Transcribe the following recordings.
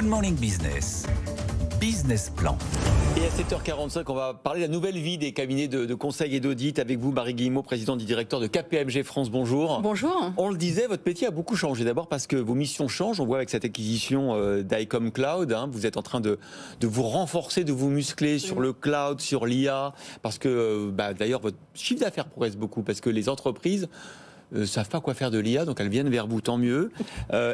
Good Morning Business. Business Plan. Et à 7h45, on va parler de la nouvelle vie des cabinets de conseil et d'audit avec vous, Marie Guillemot, présidente et directeur de KPMG France. Bonjour. Bonjour. On le disait, votre métier a beaucoup changé. D'abord parce que vos missions changent. On voit avec cette acquisition d'ICOM Cloud, vous êtes en train de vous renforcer, de vous muscler sur le cloud, sur l'IA. Parce que d'ailleurs, votre chiffre d'affaires progresse beaucoup parce que les entreprises savent pas quoi faire de l'IA, donc elles viennent vers vous, tant mieux.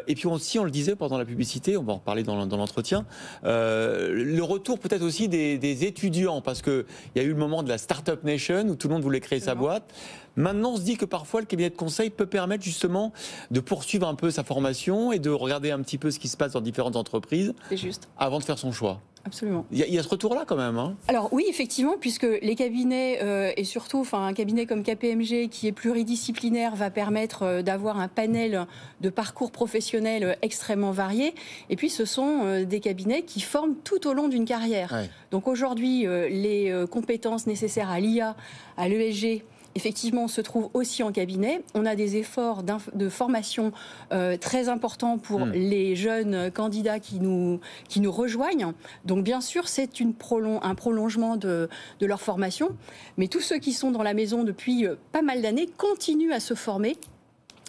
Et puis aussi, on le disait pendant la publicité, on va en reparler dans l'entretien, le retour peut-être aussi des étudiants, parce qu'il y a eu le moment de la Startup Nation, où tout le monde voulait créer sa boîte. Maintenant, on se dit que parfois, le cabinet de conseil peut permettre justement de poursuivre un peu sa formation et de regarder un petit peu ce qui se passe dans différentes entreprises. C'est juste. Avant de faire son choix. Absolument. Il y a ce retour-là quand même. Alors oui, effectivement, puisque les cabinets, et surtout un cabinet comme KPMG qui est pluridisciplinaire, va permettre d'avoir un panel de parcours professionnels extrêmement variés. Et puis ce sont des cabinets qui forment tout au long d'une carrière. Ouais. Donc aujourd'hui, les compétences nécessaires à l'IA, à l'ESG, effectivement, se trouve aussi en cabinet. On a des efforts de formation très importants pour les jeunes candidats qui nous rejoignent. Donc, bien sûr, c'est un prolongement de leur formation. Mais tous ceux qui sont dans la maison depuis pas mal d'années continuent à se former.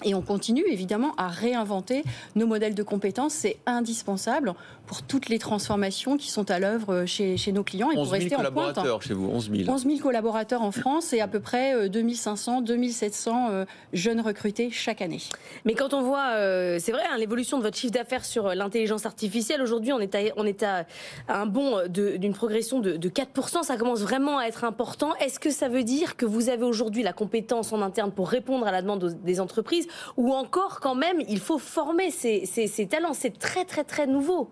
Et on continue évidemment à réinventer nos modèles de compétences. C'est indispensable pour toutes les transformations qui sont à l'œuvre chez nos clients. Et 11 000 pour rester collaborateurs en pointe, chez vous, 11 000. 11 000 collaborateurs en France et à peu près 2500, 2700 jeunes recrutés chaque année. Mais quand on voit, c'est vrai, l'évolution de votre chiffre d'affaires sur l'intelligence artificielle, aujourd'hui on est à un bond d'une progression de 4%, ça commence vraiment à être important. Est-ce que ça veut dire que vous avez aujourd'hui la compétence en interne pour répondre à la demande des entreprises, ou encore quand même il faut former ces talents? C'est très très très nouveau.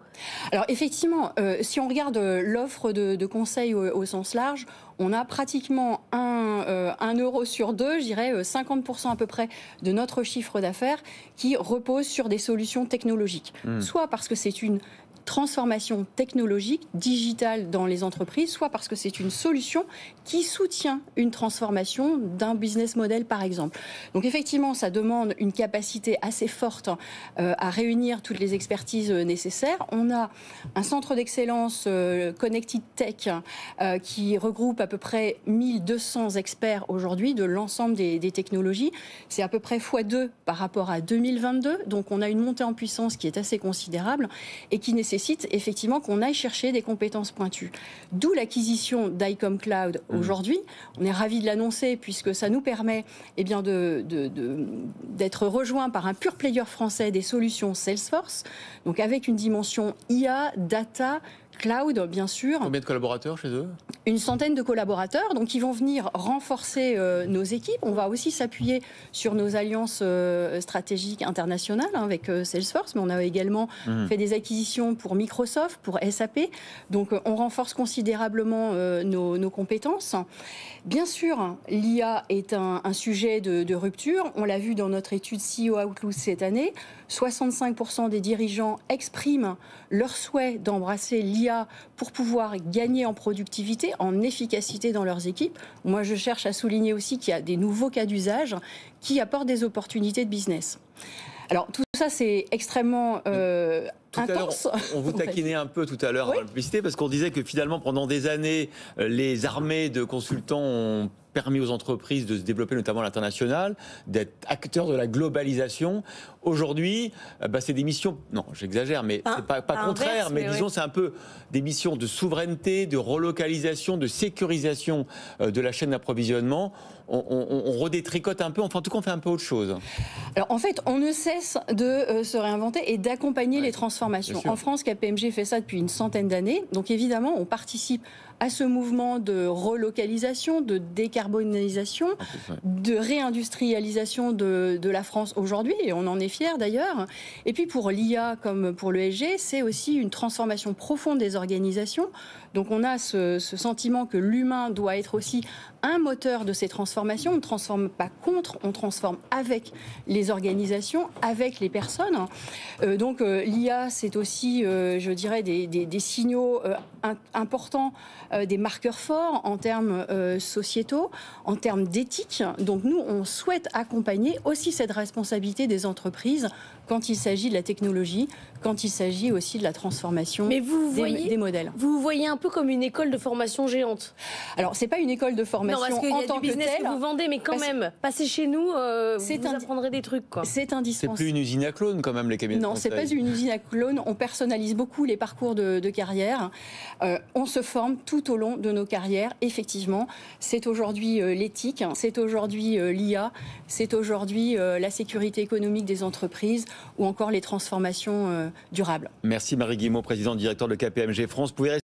Alors effectivement, si on regarde l'offre de conseil au sens large, on a pratiquement 1 euro sur 2, je dirais 50% à peu près de notre chiffre d'affaires qui repose sur des solutions technologiques. Soit parce que c'est une transformation technologique, digitale dans les entreprises, soit parce que c'est une solution qui soutient une transformation d'un business model, par exemple. Donc effectivement, ça demande une capacité assez forte à réunir toutes les expertises nécessaires. On a un centre d'excellence Connected Tech qui regroupe à peu près 1200 experts aujourd'hui de l'ensemble des technologies. C'est à peu près x2 par rapport à 2022. Donc on a une montée en puissance qui est assez considérable et qui nécessite effectivement qu'on aille chercher des compétences pointues. D'où l'acquisition d'ICOM Cloud aujourd'hui. On est ravis de l'annoncer puisque ça nous permet d'être rejoints par un pure player français des solutions Salesforce, donc avec une dimension IA, data, cloud, bien sûr. Combien de collaborateurs chez eux? Une centaine de collaborateurs, donc ils vont venir renforcer nos équipes. On va aussi s'appuyer sur nos alliances stratégiques internationales avec Salesforce, mais on a également fait des acquisitions pour Microsoft, pour SAP. Donc on renforce considérablement nos compétences. Bien sûr, l'IA est un sujet de rupture. On l'a vu dans notre étude CEO Outlook cette année. 65% des dirigeants expriment leur souhait d'embrasser l'IA pour pouvoir gagner en productivité, en efficacité dans leurs équipes. Moi, je cherche à souligner aussi qu'il y a des nouveaux cas d'usage qui apportent des opportunités de business. Alors, tout ça, c'est extrêmement intense. On vous taquinait un peu tout à l'heure dans la publicité, parce qu'on disait que finalement, pendant des années, les armées de consultants ont permis aux entreprises de se développer, notamment à l'international, d'être acteurs de la globalisation. Aujourd'hui, c'est des missions, non, j'exagère, mais c'est pas contraire, mais disons, c'est un peu des missions de souveraineté, de relocalisation, de sécurisation de la chaîne d'approvisionnement. On redétricote un peu, enfin en tout cas on fait un peu autre chose. Alors en fait on ne cesse de se réinventer et d'accompagner les transformations. En France, KPMG fait ça depuis une centaine d'années, donc évidemment on participe à ce mouvement de relocalisation, de décarbonisation, de réindustrialisation de la France aujourd'hui, et on en est fiers d'ailleurs. Et puis pour l'IA comme pour l'ESG, c'est aussi une transformation profonde des organisations. Donc on a ce sentiment que l'humain doit être aussi un moteur de ces transformations. On ne transforme pas contre, on transforme avec les organisations, avec les personnes. Donc l'IA, c'est aussi, je dirais, des signaux importants, des marqueurs forts en termes sociétaux, en termes d'éthique. Donc nous, on souhaite accompagner aussi cette responsabilité des entreprises quand il s'agit de la technologie, quand il s'agit aussi de la transformation des modèles. Vous voyez un peu comme une école de formation géante. Alors, c'est pas une école de formation en tant que telle. Non, parce qu'il y a du business que vous vendez, mais quand même, passez chez nous, vous apprendrez des trucs, quoi. C'est indispensable. C'est plus une usine à clones, quand même, les cabinets de conseil. Non, c'est pas une usine à clones. On personnalise beaucoup les parcours de carrière. On se forme tout au long de nos carrières. Effectivement, c'est aujourd'hui l'éthique, c'est aujourd'hui l'IA, c'est aujourd'hui la sécurité économique des entreprises ou encore les transformations durables. Merci Marie Guillemot, présidente directeur de KPMG France. Vous pouvez